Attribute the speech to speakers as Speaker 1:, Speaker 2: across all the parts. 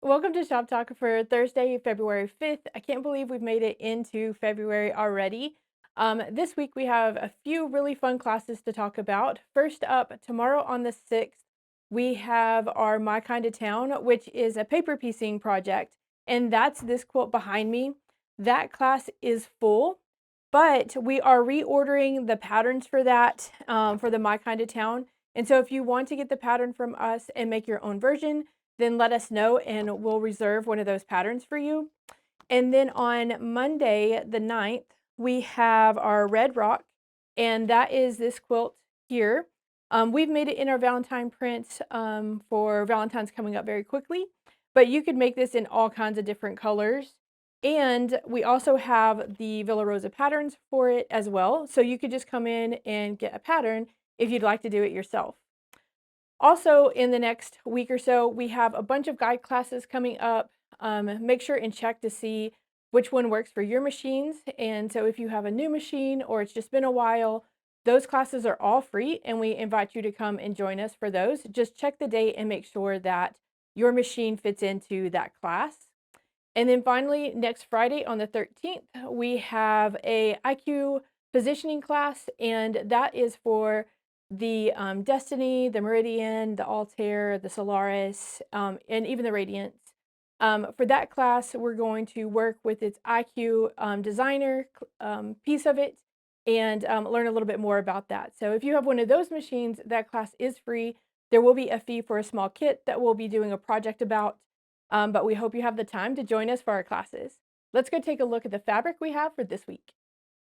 Speaker 1: Welcome to Shop Talk for Thursday, February 5th. I can't believe we've made it into February already. This week we have a few really fun classes to talk about. First up, tomorrow on the 6th, we have our My Kind of Town, which is a paper piecing project. And that's this quilt behind me. That class is full, but we are reordering the patterns for that for the My Kind of Town. And so if you want to get the pattern from us and make your own version, then let us know and we'll reserve one of those patterns for you. And then on Monday, the 9th, we have our Red Rock, and that is this quilt here. We've made it in our Valentine print for Valentine's coming up very quickly, but you could make this in all kinds of different colors. And we also have the Villa Rosa patterns for it as well. So you could just come in and get a pattern if you'd like to do it yourself. Also, in the next week or so, we have a bunch of guide classes coming up. Make sure and check to see which one works for your machines. And so, if you have a new machine or it's just been a while, those classes are all free, and we invite you to come and join us for those. Just check the date and make sure that your machine fits into that class. And then finally, next Friday on the 13th, we have a IQ positioning class, and that is for the Destiny, the Meridian, the Altair, the Solaris, and even the Radiance. For that class, we're going to work with its IQ designer piece of it and learn a little bit more about that. So if you have one of those machines, that class is free. There will be a fee for a small kit that we'll be doing a project about, but we hope you have the time to join us for our classes. Let's go take a look at the fabric we have for this week.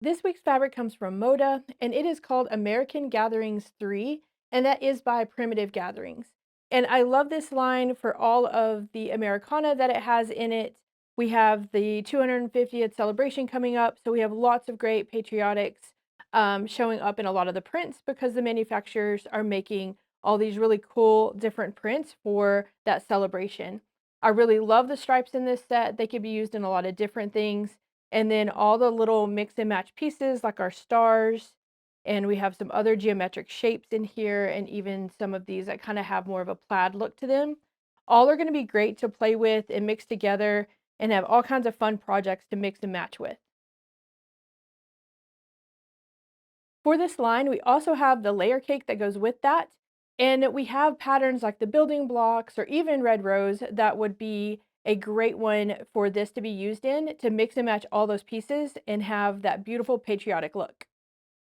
Speaker 1: This week's fabric comes from Moda, and it is called American Gatherings 3, and that is by Primitive Gatherings. And I love this line for all of the Americana that it has in it. We have the 250th celebration coming up, so we have lots of great patriotics showing up in a lot of the prints because the manufacturers are making all these really cool different prints for that celebration. I really love the stripes in this set. They could be used in a lot of different things. And then all the little mix and match pieces like our stars, and we have some other geometric shapes in here, and even some of these that kind of have more of a plaid look to them. All are going to be great to play with and mix together and have all kinds of fun projects to mix and match with. For this line, we also have the layer cake that goes with that. And we have patterns like the building blocks or even red rose that would be a great one for this to be used in to mix and match all those pieces and have that beautiful patriotic look.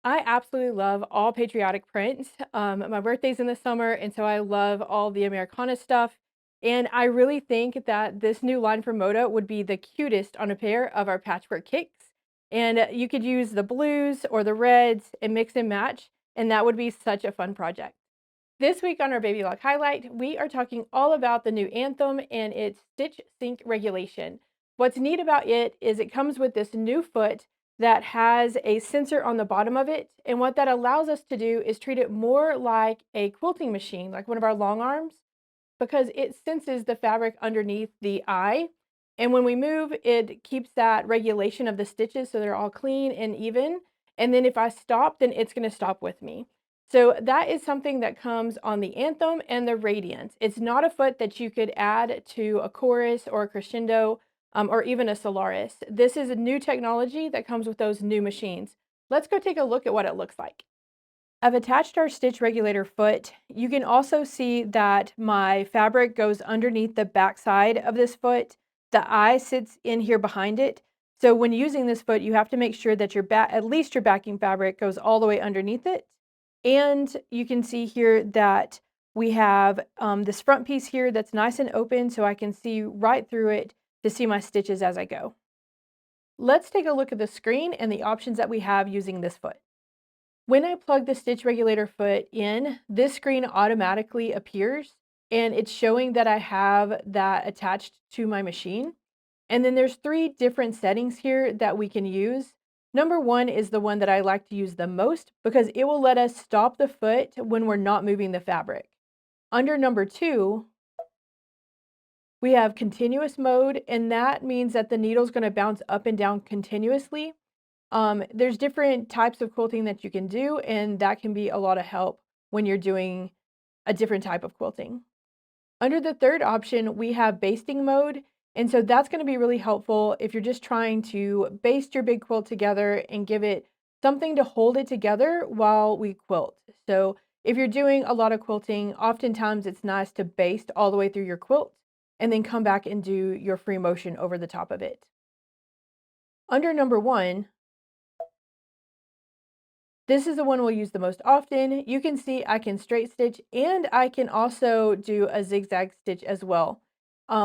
Speaker 1: I absolutely love all patriotic prints. My birthday's in the summer, and so I love all the Americana stuff. And I really think that this new line from Moda would be the cutest on a pair of our patchwork kicks. And you could use the blues or the reds and mix and match, and that would be such a fun project. This week on our Baby Lock Highlight, we are talking all about the new Anthem and its stitch sync regulation. What's neat about it is it comes with this new foot that has a sensor on the bottom of it. And what that allows us to do is treat it more like a quilting machine, like one of our long arms, because it senses the fabric underneath the eye. And when we move, it keeps that regulation of the stitches so they're all clean and even. And then if I stop, then it's going to stop with me. So that is something that comes on the Anthem and the Radiance. It's not a foot that you could add to a chorus or a crescendo or even a Solaris. This is a new technology that comes with those new machines. Let's go take a look at what it looks like. I've attached our stitch regulator foot. You can also see that my fabric goes underneath the back side of this foot. The eye sits in here behind it. So when using this foot, you have to make sure that at least your backing fabric goes all the way underneath it. And you can see here that we have this front piece here that's nice and open so I can see right through it to see my stitches as I go. Let's take a look at the screen and the options that we have using this foot. When I plug the stitch regulator foot in, this screen automatically appears and it's showing that I have that attached to my machine. And then there's three different settings here that we can use. Number one is the one that I like to use the most because it will let us stop the foot when we're not moving the fabric. Under number two, we have continuous mode, and that means that the needle is going to bounce up and down continuously. There's different types of quilting that you can do, and that can be a lot of help when you're doing a different type of quilting. Under the third option, we have basting mode. And so that's going to be really helpful if you're just trying to baste your big quilt together and give it something to hold it together while we quilt. So if you're doing a lot of quilting, oftentimes it's nice to baste all the way through your quilt and then come back and do your free motion over the top of it. Under number 1, this is the one we'll use the most often. You can see I can straight stitch and I can also do a zigzag stitch as well.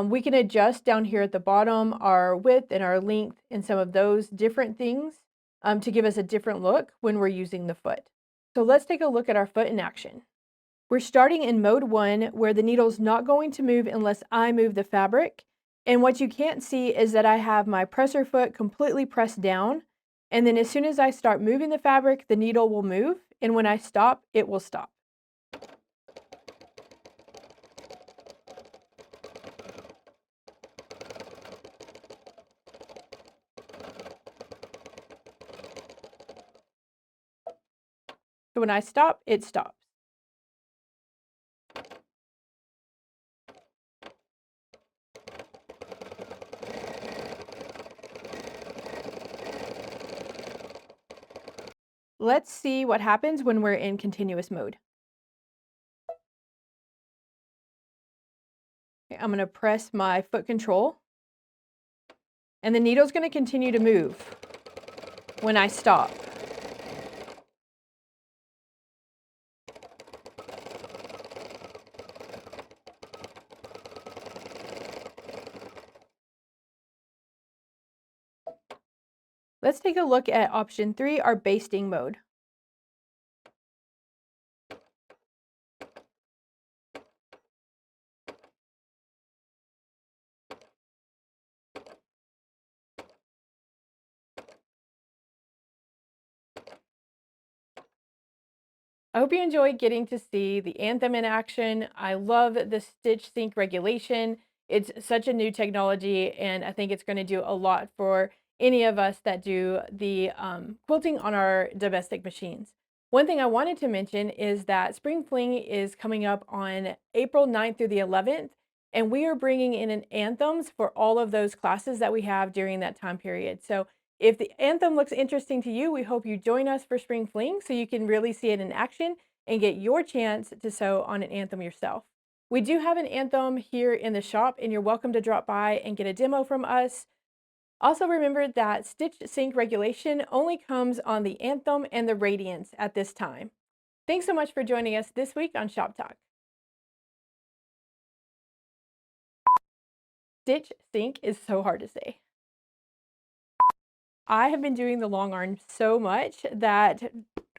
Speaker 1: We can adjust down here at the bottom our width and our length and some of those different things to give us a different look when we're using the foot. So let's take a look at our foot in action. We're starting in mode 1 where the needle's not going to move unless I move the fabric. And what you can't see is that I have my presser foot completely pressed down. And then as soon as I start moving the fabric, the needle will move. And when I stop, it will stop. So when I stop, it stops. Let's see what happens when we're in continuous mode. Okay, I'm going to press my foot control. And the needle's going to continue to move when I stop. Let's take a look at option 3, our basting mode. I hope you enjoyed getting to see the Anthem in action. I love the stitch sync regulation. It's such a new technology, and I think it's going to do a lot for any of us that do the quilting on our domestic machines. One thing I wanted to mention is that Spring Fling is coming up on April 9th through the 11th, and we are bringing in an anthems for all of those classes that we have during that time period. So if the anthem looks interesting to you, we hope you join us for Spring Fling so you can really see it in action and get your chance to sew on an anthem yourself. We do have an anthem here in the shop, and you're welcome to drop by and get a demo from us. Also remember that stitch sync regulation only comes on the Anthem and the Radiance at this time. Thanks so much for joining us this week on Shop Talk. Stitch sync is so hard to say. I have been doing the long arm so much that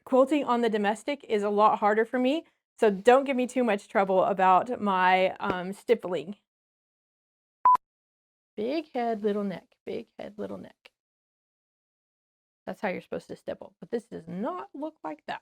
Speaker 1: quilting on the domestic is a lot harder for me. So don't give me too much trouble about my stippling. Big head, little neck, big head, little neck. That's how you're supposed to stipple, but this does not look like that.